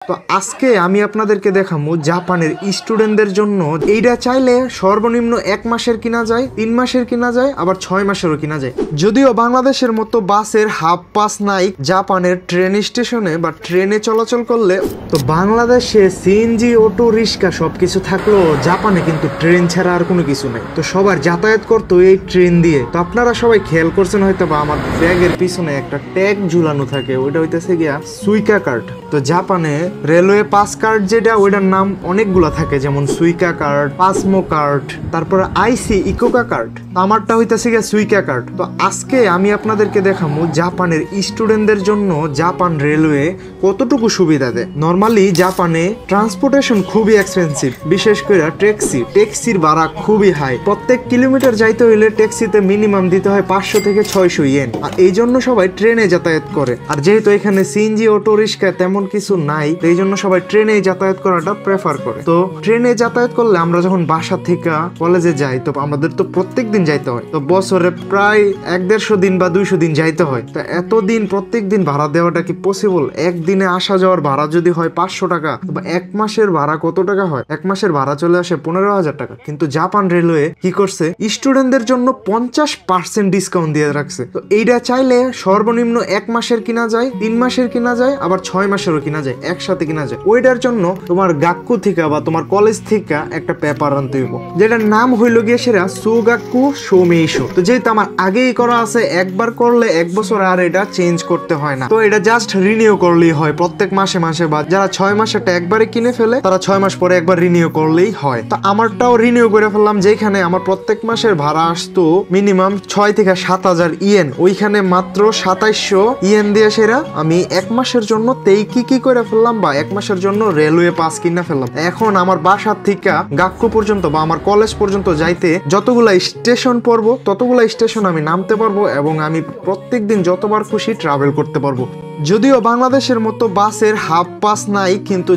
তো আজকে আমি আপনাদেরকে দেখাবো জাপানের স্টুডেন্টদের জন্য এইটা চাইলে সর্বনিম্ন 1 মাসের কিনা যায়, 3 মাসের কিনা যায়, আবার 6 মাসেরও কিনা যায়। যদিও বাংলাদেশের মতো বাসের হাফ পাস নাই জাপানের ট্রেন স্টেশনে বা ট্রেনে চলাচল করলে, তো বাংলাদেশে সিএনজি, অটো রিক্সা সবকিছু থাকলেও জাপানে কিন্তু ট্রেন ছাড়া আর কোনো কিছু নেই। তো সবার যাতায়াত করতো এই ট্রেন দিয়ে। তো আপনারা সবাই খেয়াল করছেন হয়তো বা আমার ব্যাগের পিছনে একটা ট্যাগ ঝুলানো থাকে, ওইটা হইতেছে গিয়া সুইকা কার্ড। তো জাপানে রেলওয়ে পাস কার্ড যেটা, ওইটার নাম অনেকগুলা থাকে, যেমন সুইকা কার্ড, পাসমো কার্ড, তারপরে আইসি ইকোকা কার্ড। আমারটা হইতেছে গিয়া সুইকা কার্ড। তো আজকে আমি আপনাদেরকে দেখাবো জাপানের স্টুডেন্টদের জন্য জাপান রেলওয়ে কতটুকু সুবিধা দেয়। নর্মালি জাপানে ট্রান্সপোর্টেশন খুবই এক্সপেন্সিভ, বিশেষ করে ট্যাক্সির ভাড়া খুবই হাই। প্রত্যেক কিলোমিটার যাইতে হইলে ট্যাক্সিতে মিনিমাম দিতে হয় 500 থেকে 600 ইয়েন। আর এই জন্য সবাই ট্রেনে যাতায়াত করে। আর যেহেতু এখানে সিএনজি, অটো রিক্সা তেমন কিছু নাই, এই জন্য সবাই ট্রেনে যাতায়াত করাটা প্রেফার করে। তো ট্রেনে যাতায়াত করলে আমরা যখন বাসা থেকে কলেজে যাই, তো আমাদের তো প্রত্যেক দিন যাইতে হয়। তো বছরে প্রায় 1-150 দিন বা 200 দিন যাইতে হয়। তো এতদিন প্রত্যেক দিন ভাড়া দেওয়াটা কি পসিবল? একদিনে আসা যাওয়ার ভাড়া যদি হয় 500 টাকা, বা 1 মাসের ভাড়া কত টাকা হয়? 1 মাসের ভাড়া চলে আসে 15,000 টাকা। কিন্তু জাপান রেলওয়ে কি করছে, স্টুডেন্টদের জন্য 50% ডিসকাউন্ট দিয়ে রাখছে। তো এইটা চাইলে সর্বনিম্ন 1 মাসের কিনা যায়, 3 মাসের কিনা যায়, আবার 6 মাসেরও কিনা যায়, একসাথে কিনা যায়। ওইটার জন্য তোমার গাক্কু থেকে বা তোমার কলেজ থেকে একটা পেপার আনতে হইব, যেটার নাম হইল গিয়ে সেটা সুগাক্কু সোমেইশো। তো যেহেতু আমার আগেই করা আছে, একবার করলে 1 বছর আর এটা চেঞ্জ করতে হয় না। তো এটা জাস্ট রিনিউ করলেই হয় প্রত্যেক মাসে মাসে, বা যারা 6 মাসেরটা একবারে কিনে ফেলে তারা 6 মাস পরে একবার রিনিউ করলেই হয়। তো আমারটাও রিনিউ করে ফেললাম, যেখানে আমার প্রত্যেক মাসের ভাড়া আসতো মিনিমাম 6 থেকে 7,000 ইয়েন, ওইখানে মাত্র 2700 ইয়েন দিয়ে সেরা আমি 1 মাসের জন্য কি করে ফেললাম, বা 1 মাসের জন্য রেলওয়ে পাস কিনা ফেললাম। এখন আমার বাসা থেকে গাক্কু পর্যন্ত বা আমার কলেজ পর্যন্ত যাইতে যতগুলা স্টেশন পড়বো, ততগুলা স্টেশন আমি নামতে পারবো, এবং আমি প্রত্যেক দিন যতবার খুশি ট্রাভেল করতে পারবো। যদিও বাংলাদেশের মতো বাসের হাফ পাস নাই, কিন্তু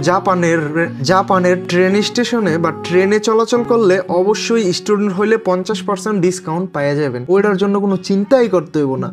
জাপানের ট্রেন স্টেশনে বা ট্রেনে চলাচল করলে অবশ্যই স্টুডেন্ট হইলে 50% ডিসকাউন্ট পাওয়া যাবেন। ওইটার জন্য কোনো চিন্তাই করতে হইব না।